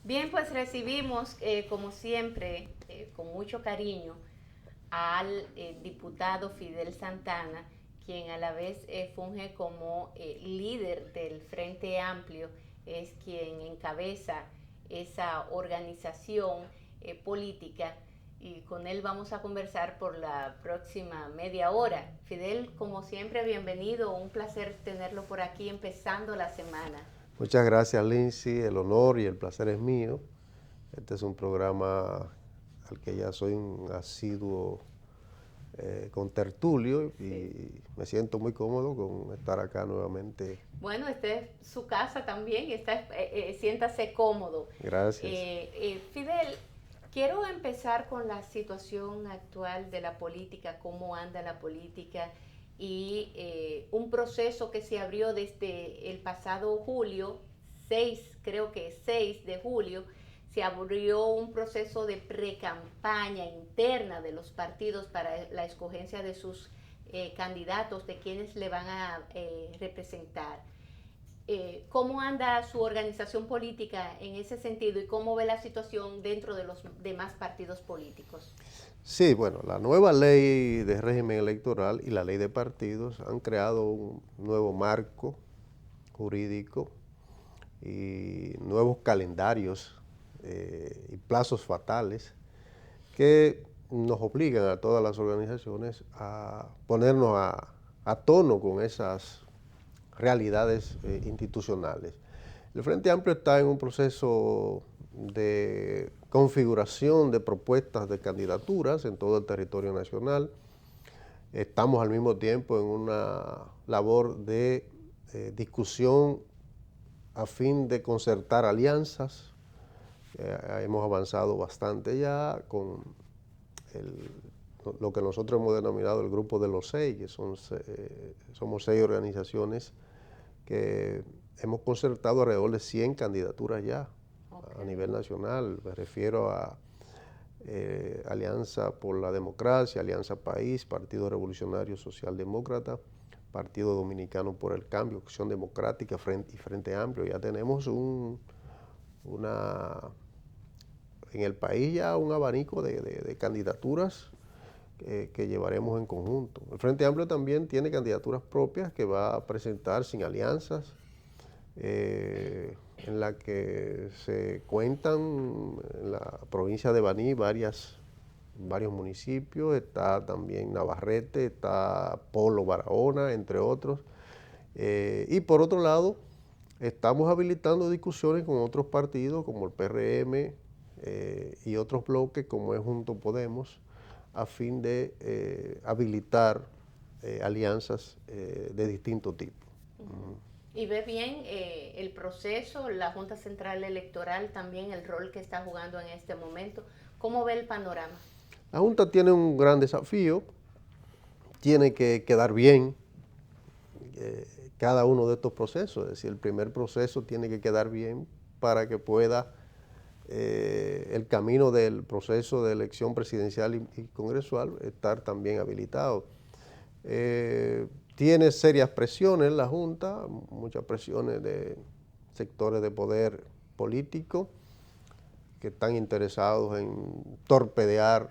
Bien, pues recibimos, como siempre, con mucho cariño, al diputado Fidel Santana, quien a la vez funge como líder del Frente Amplio, es quien encabeza esa organización política, y con él vamos a conversar por la próxima media hora. Fidel, como siempre, bienvenido, un placer tenerlo por aquí empezando la semana. Muchas gracias, Lindsay. El honor y el placer es mío. Este es un programa al que ya soy un asiduo contertulio Sí. y me siento muy cómodo con estar acá nuevamente. Bueno, esta es su casa también, siéntase cómodo. Gracias. Fidel, quiero empezar con la situación actual de la política, cómo anda la política y un proceso que se abrió desde el pasado julio, 6, creo que 6 de julio, se abrió un proceso de pre-campaña interna de los partidos para la escogencia de sus candidatos, de quienes le van a representar. ¿Cómo anda su organización política en ese sentido y cómo ve la situación dentro de los demás partidos políticos? Sí, bueno, la nueva ley de régimen electoral y la ley de partidos han creado un nuevo marco jurídico y nuevos calendarios y plazos fatales que nos obligan a todas las organizaciones a ponernos a tono con esas realidades institucionales. El Frente Amplio está en un proceso de configuración de propuestas de candidaturas en todo el territorio nacional. Estamos al mismo tiempo en una labor de discusión a fin de concertar alianzas. Hemos avanzado bastante ya con el, lo que nosotros hemos denominado el grupo de los 6, que somos 6 organizaciones que hemos concertado alrededor de 100 candidaturas ya a nivel nacional. Me refiero a Alianza por la Democracia, Alianza País, Partido Revolucionario Socialdemócrata, Partido Dominicano por el Cambio, Acción Democrática y Frente Amplio. Ya tenemos en el país ya un abanico de candidaturas que llevaremos en conjunto. El Frente Amplio también tiene candidaturas propias que va a presentar sin alianzas, en la que se cuentan en la provincia de Baní varios municipios. Está también Navarrete, está Polo Barahona, entre otros. Y por otro lado, estamos habilitando discusiones con otros partidos como el PRM y otros bloques como es Junto Podemos, a fin de habilitar alianzas de distinto tipo. Y ve bien el proceso, la Junta Central Electoral también, el rol que está jugando en este momento. ¿Cómo ve el panorama? La Junta tiene un gran desafío, tiene que quedar bien cada uno de estos procesos, es decir, el primer proceso tiene que quedar bien para que pueda el camino del proceso de elección presidencial y congresual estar también habilitado. Tiene serias presiones la Junta, muchas presiones de sectores de poder político que están interesados en torpedear,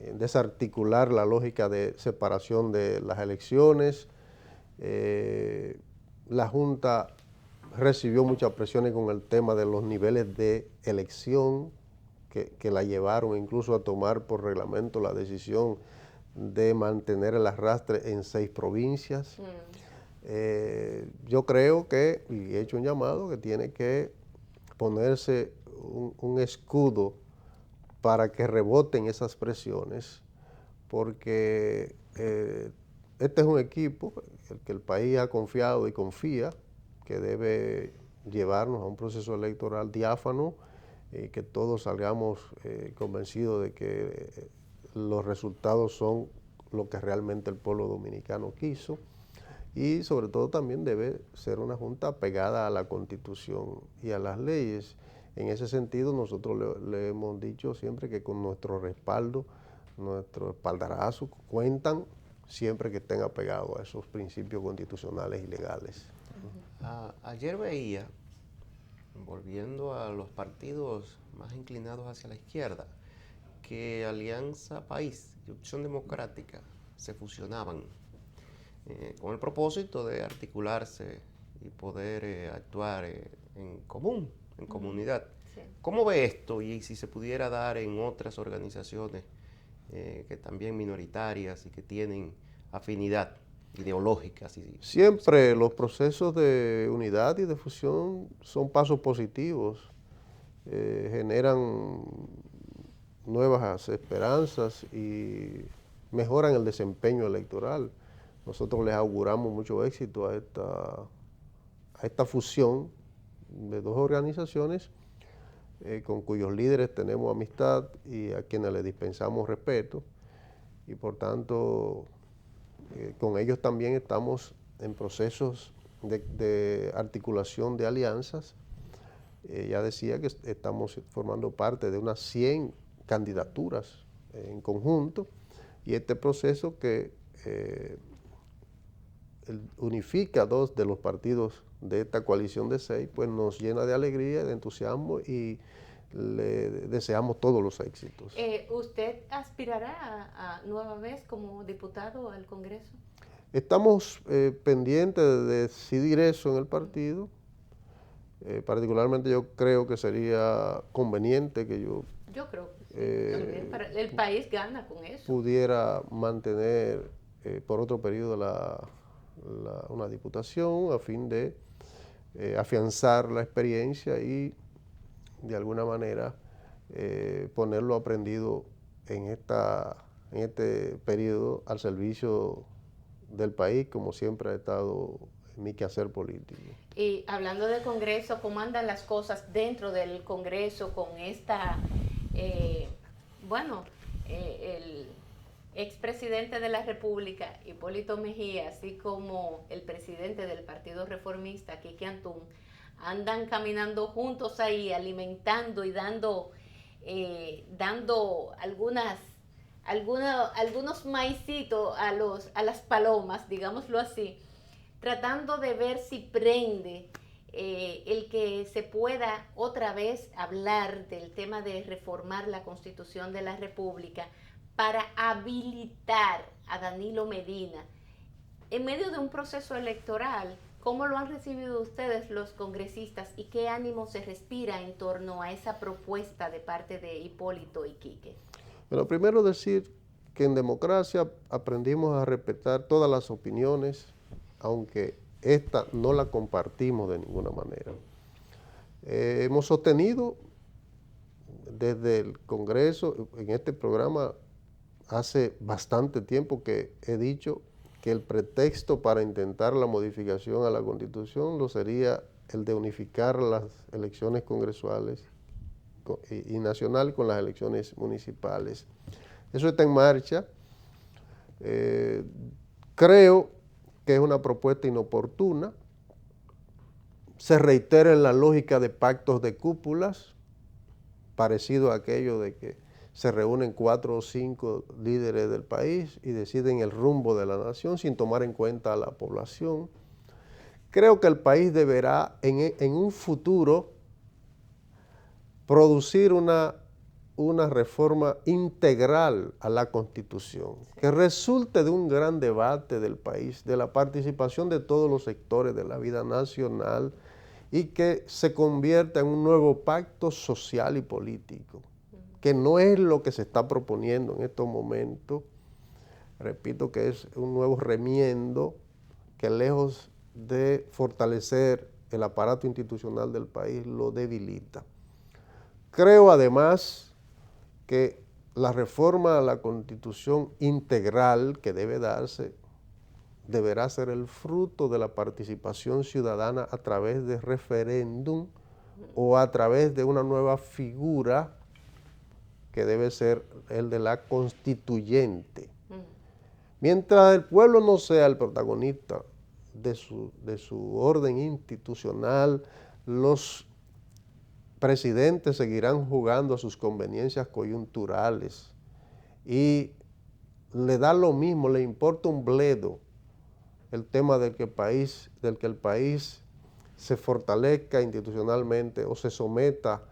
en desarticular la lógica de separación de las elecciones. La Junta recibió muchas presiones con el tema de los niveles de elección que la llevaron incluso a tomar por reglamento la decisión de mantener el arrastre en 6 provincias. Yo creo que, y he hecho un llamado, que tiene que ponerse un escudo para que reboten esas presiones, porque este es un equipo el que el país ha confiado y confía que debe llevarnos a un proceso electoral diáfano y que todos salgamos convencidos de que los resultados son lo que realmente el pueblo dominicano quiso, y sobre todo también debe ser una junta pegada a la Constitución y a las leyes. En ese sentido nosotros le hemos dicho siempre que con nuestro respaldo, nuestro espaldarazo, cuentan siempre que estén apegados a esos principios constitucionales y legales. Ayer veía volviendo a los partidos más inclinados hacia la izquierda, que Alianza País y Opción Democrática se fusionaban con el propósito de articularse y poder actuar en común, en comunidad. Sí. ¿Cómo ve esto y si se pudiera dar en otras organizaciones que también minoritarias y que tienen afinidad ideológica? Siempre los procesos de unidad y de fusión son pasos positivos, generan nuevas esperanzas y mejoran el desempeño electoral. Nosotros les auguramos mucho éxito a esta fusión de dos organizaciones con cuyos líderes tenemos amistad y a quienes les dispensamos respeto, y por tanto con ellos también estamos en procesos de articulación de alianzas. Ya decía que estamos formando parte de unas 100 candidaturas en conjunto, y este proceso que unifica dos de los partidos de esta coalición de 6, pues nos llena de alegría, de entusiasmo, y le deseamos todos los éxitos. ¿Usted aspirará a nueva vez como diputado al Congreso? Estamos pendientes de decidir eso en el partido. Particularmente yo creo que sería conveniente que yo creo que sí, también el país gana con eso. Pudiera mantener por otro periodo una diputación a fin de afianzar la experiencia y de alguna manera ponerlo aprendido en este periodo al servicio del país, como siempre ha estado en mi quehacer político. Y hablando del Congreso, ¿cómo andan las cosas dentro del Congreso con esta, el expresidente de la República, Hipólito Mejía, así como el presidente del Partido Reformista, Quique Antún, andan caminando juntos ahí, alimentando y dando algunos maicitos a las palomas, digámoslo así, tratando de ver si prende el que se pueda otra vez hablar del tema de reformar la Constitución de la República para habilitar a Danilo Medina en medio de un proceso electoral. ¿Cómo lo han recibido ustedes los congresistas y qué ánimo se respira en torno a esa propuesta de parte de Hipólito y Quique? Bueno, primero decir que en democracia aprendimos a respetar todas las opiniones, aunque esta no la compartimos de ninguna manera. Hemos sostenido desde el Congreso, en este programa, hace bastante tiempo que he dicho que el pretexto para intentar la modificación a la Constitución lo sería el de unificar las elecciones congresuales y nacional con las elecciones municipales. Eso está en marcha. Creo que es una propuesta inoportuna. Se reitera en la lógica de pactos de cúpulas, parecido a aquello de que se reúnen 4 o 5 líderes del país y deciden el rumbo de la nación sin tomar en cuenta a la población. Creo que el país deberá en un futuro producir una reforma integral a la Constitución, que resulte de un gran debate del país, de la participación de todos los sectores de la vida nacional, y que se convierta en un nuevo pacto social y político, que no es lo que se está proponiendo en estos momentos. Repito que es un nuevo remiendo que, lejos de fortalecer el aparato institucional del país, lo debilita. Creo además que la reforma a la Constitución integral que debe darse deberá ser el fruto de la participación ciudadana a través de referéndum o a través de una nueva figura que debe ser el de la constituyente. Mientras el pueblo no sea el protagonista de su orden institucional, los presidentes seguirán jugando a sus conveniencias coyunturales y le da lo mismo, le importa un bledo el tema del que el país se fortalezca institucionalmente o se someta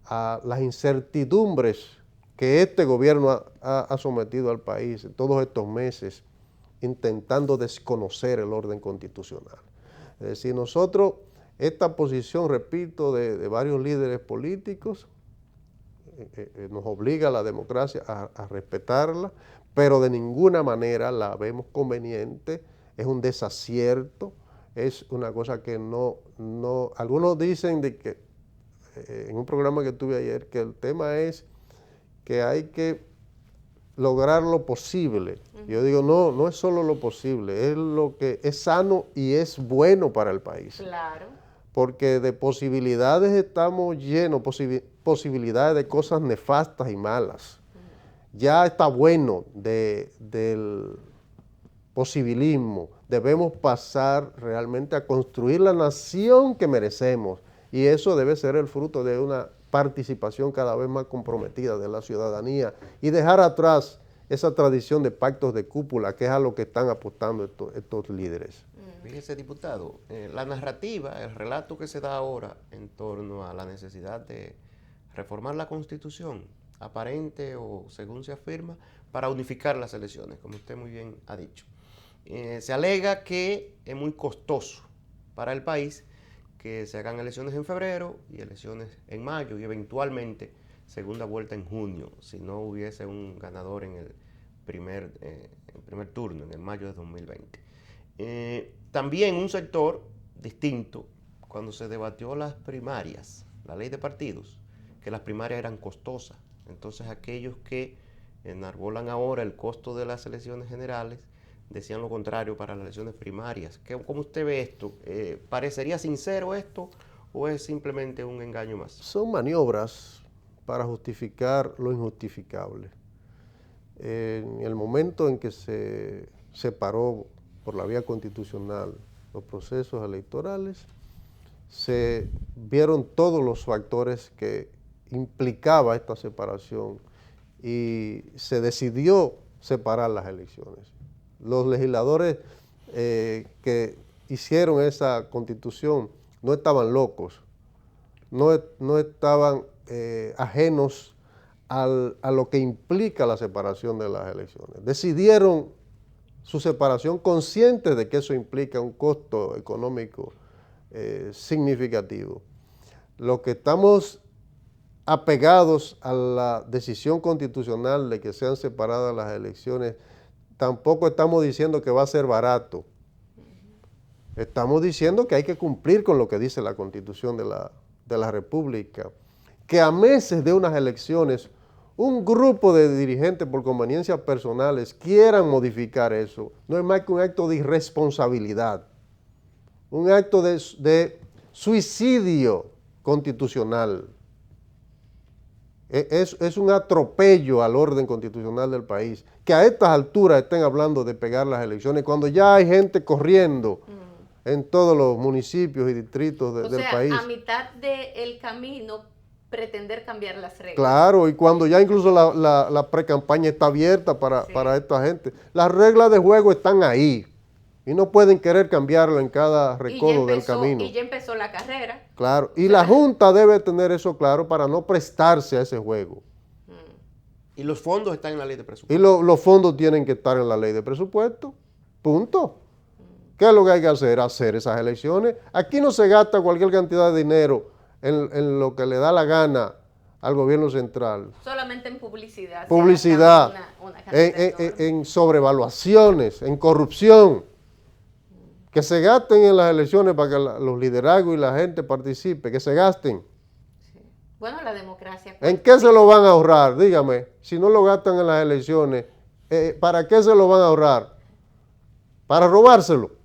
a las incertidumbres que este gobierno ha sometido al país en todos estos meses, intentando desconocer el orden constitucional. Es decir, nosotros, esta posición, repito, de varios líderes políticos, nos obliga a la democracia a respetarla, pero de ninguna manera la vemos conveniente, es un desacierto, es una cosa que no, algunos dicen de que, en un programa que tuve ayer, que el tema es que hay que lograr lo posible. Yo digo, no es solo lo posible, es lo que es sano y es bueno para el país. Claro. Porque de posibilidades estamos llenos, posibilidades de cosas nefastas y malas. Ya está bueno del posibilismo. Debemos pasar realmente a construir la nación que merecemos, y eso debe ser el fruto de una participación cada vez más comprometida de la ciudadanía y dejar atrás esa tradición de pactos de cúpula, que es a lo que están apostando estos líderes. Fíjese, diputado, la narrativa, el relato que se da ahora en torno a la necesidad de reformar la Constitución, aparente o según se afirma, para unificar las elecciones, como usted muy bien ha dicho. Se alega que es muy costoso para el país que se hagan elecciones en febrero y elecciones en mayo y eventualmente segunda vuelta en junio, si no hubiese un ganador en el primer turno, en el mayo de 2020. También un sector distinto, cuando se debatió las primarias, la ley de partidos, que las primarias eran costosas. Entonces aquellos que enarbolan ahora el costo de las elecciones generales decían lo contrario para las elecciones primarias. ¿Cómo usted ve esto? ¿Parecería sincero esto o es simplemente un engaño más? Son maniobras para justificar lo injustificable. En el momento en que se separó por la vía constitucional los procesos electorales, se vieron todos los factores que implicaba esta separación y se decidió separar las elecciones. Los legisladores que hicieron esa constitución no estaban locos, no estaban ajenos a lo que implica la separación de las elecciones. Decidieron su separación conscientes de que eso implica un costo económico significativo. Lo que estamos apegados a la decisión constitucional de que sean separadas las elecciones, tampoco estamos diciendo que va a ser barato. Estamos diciendo que hay que cumplir con lo que dice la Constitución de la República, que a meses de unas elecciones un grupo de dirigentes por conveniencias personales quieran modificar eso, no es más que un acto de irresponsabilidad, un acto de suicidio constitucional. Es un atropello al orden constitucional del país, que a estas alturas estén hablando de pegar las elecciones, cuando ya hay gente corriendo en todos los municipios y distritos del país. A mitad del camino pretender cambiar las reglas. Claro, y cuando ya incluso la pre-campaña está abierta para esta gente. Las reglas de juego están ahí y no pueden querer cambiarlo en cada recodo del camino. Y ya empezó la carrera. Claro, y la Junta debe tener eso claro para no prestarse a ese juego. Y los fondos están en la ley de presupuesto. Y los fondos tienen que estar en la ley de presupuesto, punto. ¿Qué es lo que hay que hacer? Hacer esas elecciones. Aquí no se gasta cualquier cantidad de dinero en lo que le da la gana al gobierno central. Solamente en publicidad. Publicidad, en sobrevaluaciones, en corrupción. Que se gasten en las elecciones para que los liderazgos y la gente participe, que se gasten. Sí. Bueno, la democracia. ¿En qué se lo van a ahorrar? Dígame, si no lo gastan en las elecciones, ¿para qué se lo van a ahorrar? ¿Para robárselo?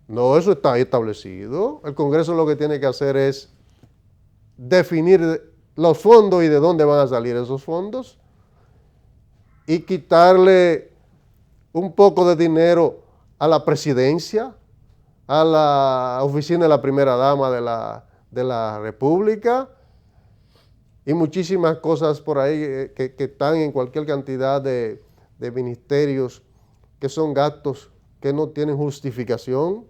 No, eso está ahí establecido. El Congreso lo que tiene que hacer es definir los fondos y de dónde van a salir esos fondos y quitarle un poco de dinero a la presidencia, a la oficina de la primera dama de la República y muchísimas cosas por ahí que están en cualquier cantidad de ministerios que son gastos que no tienen justificación.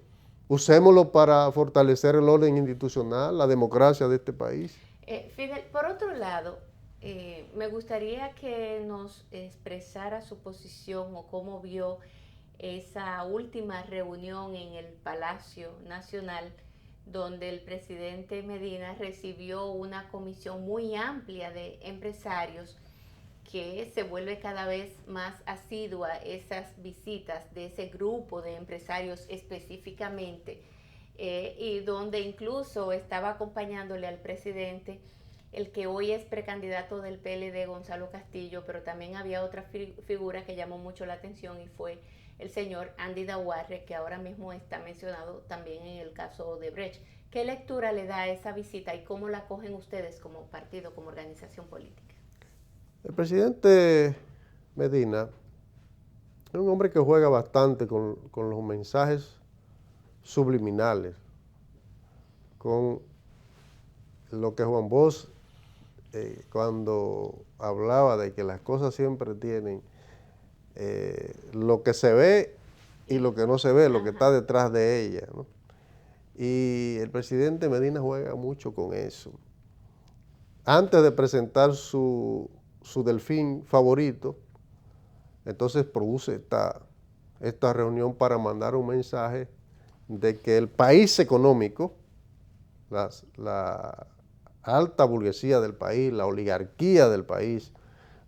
usémoslo para fortalecer el orden institucional, la democracia de este país. Fidel, por otro lado, me gustaría que nos expresara su posición o cómo vio esa última reunión en el Palacio Nacional, donde el presidente Medina recibió una comisión muy amplia de empresarios, que se vuelve cada vez más asidua esas visitas de ese grupo de empresarios específicamente, y donde incluso estaba acompañándole al presidente el que hoy es precandidato del PLD, Gonzalo Castillo, pero también había otra figura que llamó mucho la atención y fue el señor Andy Daguarre, que ahora mismo está mencionado también en el caso de Brecht. ¿Qué lectura le da a esa visita y cómo la cogen ustedes como partido, como organización política? El presidente Medina es un hombre que juega bastante con los mensajes subliminales, con lo que Juan Bosch, cuando hablaba de que las cosas siempre tienen lo que se ve y lo que no se ve, lo que está detrás de ella, ¿no? Y el presidente Medina juega mucho con eso. Antes de presentar su delfín favorito, entonces produce esta reunión para mandar un mensaje de que el país económico, la alta burguesía del país, la oligarquía del país,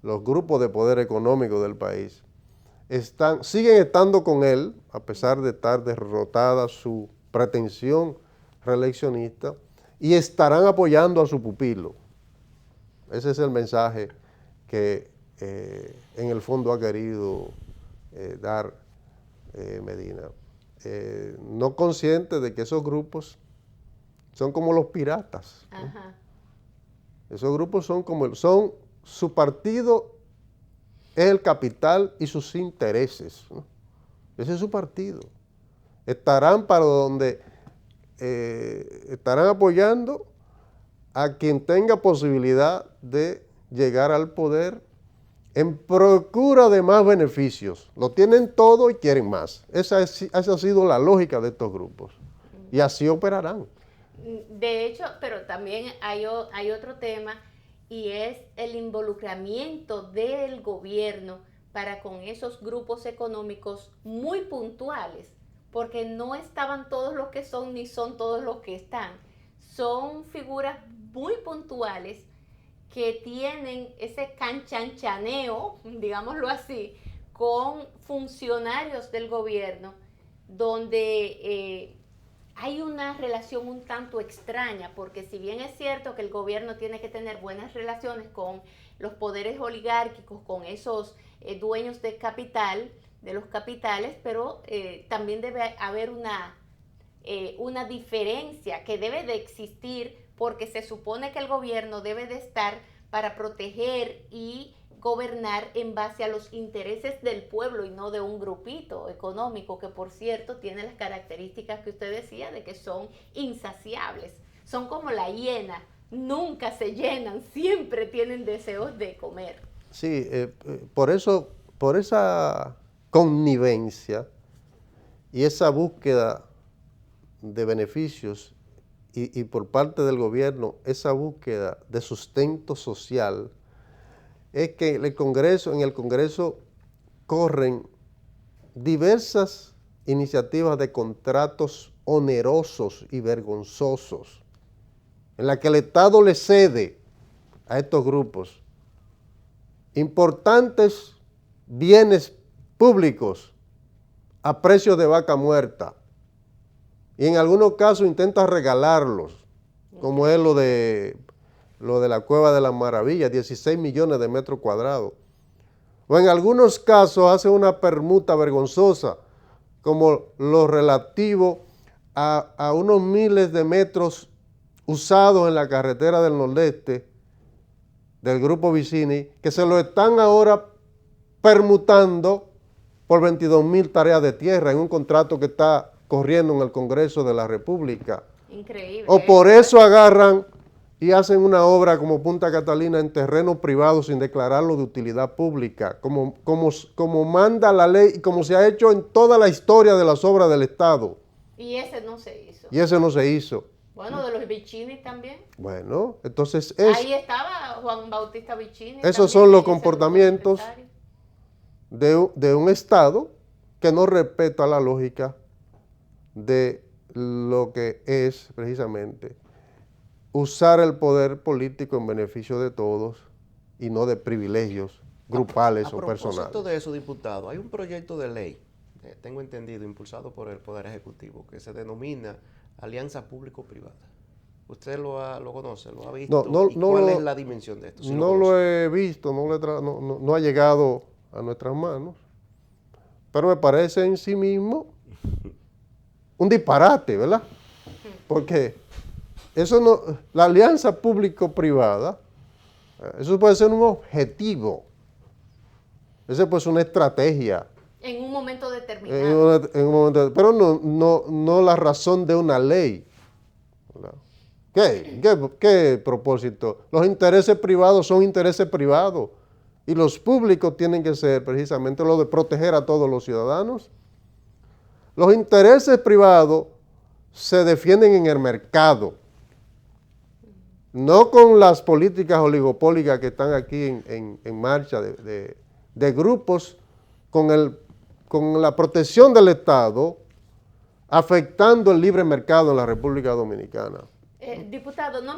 los grupos de poder económico del país, siguen estando con él, a pesar de estar derrotada su pretensión reeleccionista, y estarán apoyando a su pupilo. Ese es el mensaje que en el fondo ha querido dar Medina. No consciente de que esos grupos son como los piratas, ¿no? Ajá. Esos grupos son su partido es el capital y sus intereses, ¿no? Ese es su partido. Estarán para donde estarán apoyando a quien tenga posibilidad de llegar al poder en procura de más beneficios. Lo tienen todo y quieren más. Esa ha sido la lógica de estos grupos. Y así operarán. De hecho, pero también hay otro tema, y es el involucramiento del gobierno para con esos grupos económicos muy puntuales, porque no estaban todos los que son ni son todos los que están. Son figuras muy puntuales que tienen ese canchanchaneo, digámoslo así, con funcionarios del gobierno, donde hay una relación un tanto extraña, porque si bien es cierto que el gobierno tiene que tener buenas relaciones con los poderes oligárquicos, con esos dueños de capital, de los capitales, pero también debe haber una diferencia que debe de existir, porque se supone que el gobierno debe de estar para proteger y gobernar en base a los intereses del pueblo y no de un grupito económico que, por cierto, tiene las características que usted decía de que son insaciables. Son como la hiena, nunca se llenan, siempre tienen deseos de comer. Sí, por esa connivencia y esa búsqueda de beneficios y por parte del gobierno, esa búsqueda de sustento social, es que en el Congreso corren diversas iniciativas de contratos onerosos y vergonzosos, en la que el Estado le cede a estos grupos importantes bienes públicos a precios de vaca muerta, y en algunos casos intenta regalarlos, como es lo de la Cueva de las Maravillas, 16 millones de metros cuadrados. O en algunos casos hace una permuta vergonzosa, como lo relativo a unos miles de metros usados en la carretera del Nordeste del Grupo Vicini, que se lo están ahora permutando por 22,000 tareas de tierra en un contrato que está corriendo en el Congreso de la República. Increíble. O por eso agarran y hacen una obra como Punta Catalina en terreno privado sin declararlo de utilidad pública, como manda la ley y como se ha hecho en toda la historia de las obras del Estado. Y ese no se hizo. Y ese no se hizo. Bueno, de los Vicini también. Bueno, entonces Ahí estaba Juan Bautista Vicini. Esos también, son los ese comportamientos empresario. de un Estado que no respeta la lógica de lo que es precisamente usar el poder político en beneficio de todos y no de privilegios grupales o personales. A propósito de eso, diputado, hay un proyecto de ley, tengo entendido, impulsado por el Poder Ejecutivo, que se denomina Alianza Público-Privada. ¿Usted lo conoce, lo ha visto? ¿Cuál es la dimensión de esto? Si no lo he visto, no ha llegado a nuestras manos, pero me parece en sí mismo un disparate, ¿verdad? Porque eso no, la alianza público-privada, eso puede ser un objetivo, eso puede ser una estrategia. En un momento determinado. Pero no la razón de una ley. ¿Qué propósito? Los intereses privados son intereses privados y los públicos tienen que ser precisamente lo de proteger a todos los ciudadanos. Los intereses privados se defienden en el mercado, no con las políticas oligopólicas que están aquí en marcha de grupos con la protección del Estado afectando el libre mercado en la República Dominicana. Diputado, no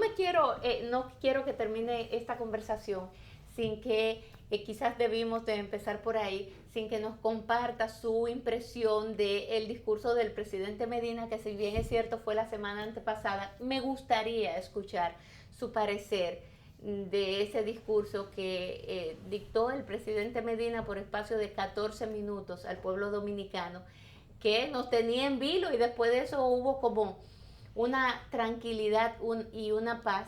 quiero que termine esta conversación sin que quizás debimos de empezar por ahí, sin que nos comparta su impresión del discurso del presidente Medina, que si bien es cierto fue la semana antepasada. Me gustaría escuchar su parecer de ese discurso que dictó el presidente Medina por espacio de 14 minutos al pueblo dominicano, que nos tenía en vilo, y después de eso hubo como una tranquilidad y una paz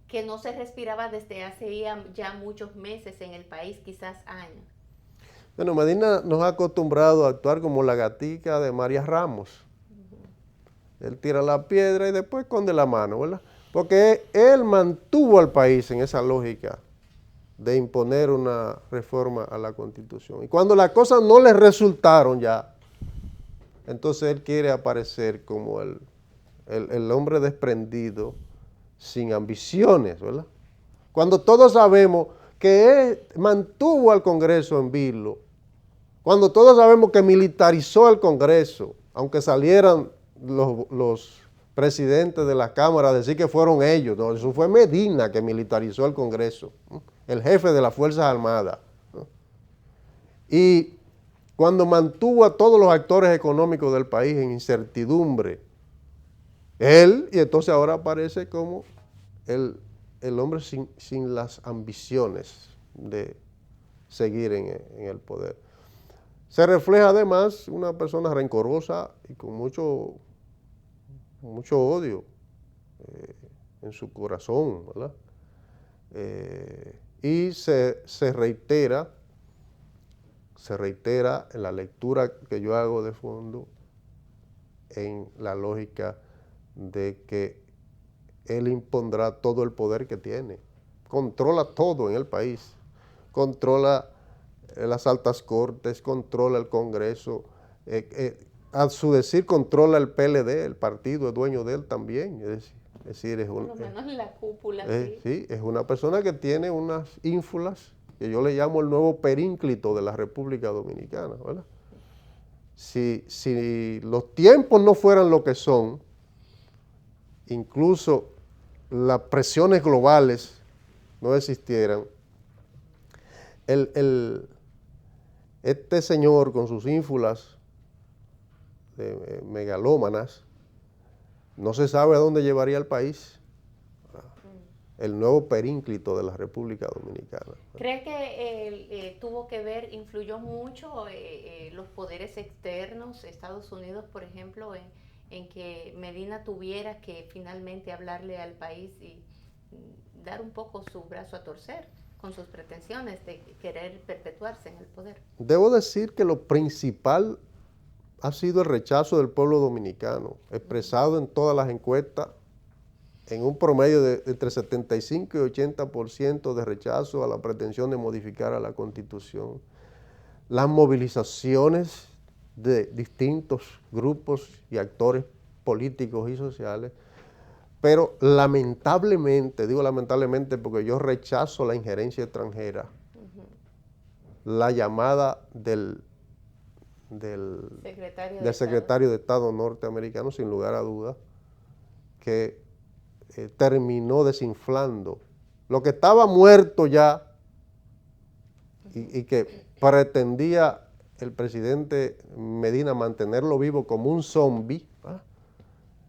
que no se respiraba desde hace ya muchos meses en el país, quizás años. Bueno, Medina nos ha acostumbrado a actuar como la gatica de María Ramos. Él tira la piedra y después esconde la mano, ¿verdad? Porque él mantuvo al país en esa lógica de imponer una reforma a la Constitución. Y cuando las cosas no le resultaron ya, entonces él quiere aparecer como el hombre desprendido, sin ambiciones, ¿verdad? Cuando todos sabemos que él mantuvo al Congreso en vilo, cuando todos sabemos que militarizó al Congreso, aunque salieran los presidentes de la Cámara a decir que fueron ellos, no, eso fue Medina que militarizó al Congreso, ¿no? El jefe de las Fuerzas Armadas, ¿no? Y cuando mantuvo a todos los actores económicos del país en incertidumbre, él, y entonces ahora aparece como el hombre sin las ambiciones de seguir en el poder. Se refleja además una persona rencorosa y con mucho odio en su corazón, ¿verdad? Y se reitera en la lectura que yo hago de fondo en la lógica de que él impondrá todo el poder que tiene, controla todo en el país, controla las altas cortes, controla el Congreso, a su decir controla el PLD, el partido es dueño de él también, es decir, es por lo menos en la cúpula, sí, es una persona que tiene unas ínfulas que yo le llamo el nuevo perínclito de la República Dominicana, ¿verdad? Si los tiempos no fueran lo que son, incluso las presiones globales no existieran, este señor con sus ínfulas megalómanas no se sabe a dónde llevaría el país, el nuevo perínclito de la República Dominicana. ¿Cree que tuvo que ver, influyó mucho los poderes externos, Estados Unidos, por ejemplo, en que Medina tuviera que finalmente hablarle al país y dar un poco su brazo a torcer con sus pretensiones de querer perpetuarse en el poder? Debo decir que lo principal ha sido el rechazo del pueblo dominicano, expresado en todas las encuestas, en un promedio de entre 75 y 80% de rechazo a la pretensión de modificar a la Constitución. Las movilizaciones de distintos grupos y actores políticos y sociales, pero lamentablemente, digo lamentablemente porque yo rechazo la injerencia extranjera, la llamada del secretario de Estado norteamericano, sin lugar a dudas, que terminó desinflando lo que estaba muerto ya y que pretendía el presidente Medina mantenerlo vivo como un zombie.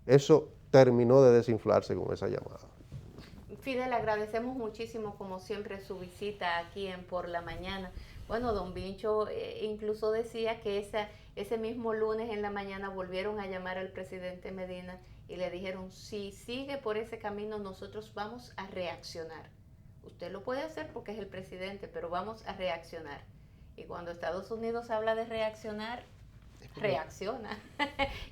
Eso terminó de desinflarse con esa llamada. Fidel, agradecemos muchísimo como siempre su visita aquí en Por la Mañana. Bueno, don Vincho incluso decía que ese mismo lunes en la mañana volvieron a llamar al presidente Medina y le dijeron, si sigue por ese camino nosotros vamos a reaccionar. Usted lo puede hacer porque es el presidente, pero vamos a reaccionar. Y cuando Estados Unidos habla de reaccionar, reacciona.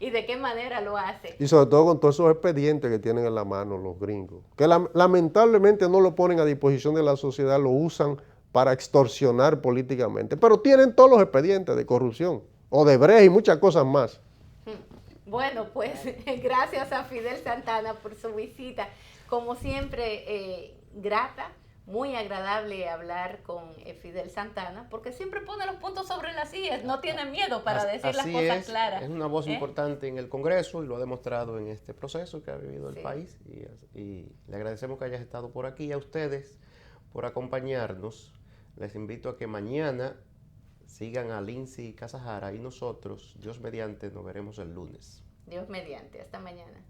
¿Y de qué manera lo hace? Y sobre todo con todos esos expedientes que tienen en la mano los gringos, que lamentablemente no lo ponen a disposición de la sociedad, lo usan para extorsionar políticamente, pero tienen todos los expedientes de corrupción, Odebrecht y muchas cosas más. Bueno, pues gracias a Fidel Santana por su visita. Como siempre, grata, muy agradable hablar con Fidel Santana, porque siempre pone los puntos sobre las IES, no tiene miedo para decir las cosas claras. Es una voz importante en el Congreso y lo ha demostrado en este proceso que ha vivido el país. Y le agradecemos que hayas estado por aquí, a ustedes por acompañarnos. Les invito a que mañana sigan a Lindsay Casajara y nosotros, Dios mediante, nos veremos el lunes. Dios mediante, hasta mañana.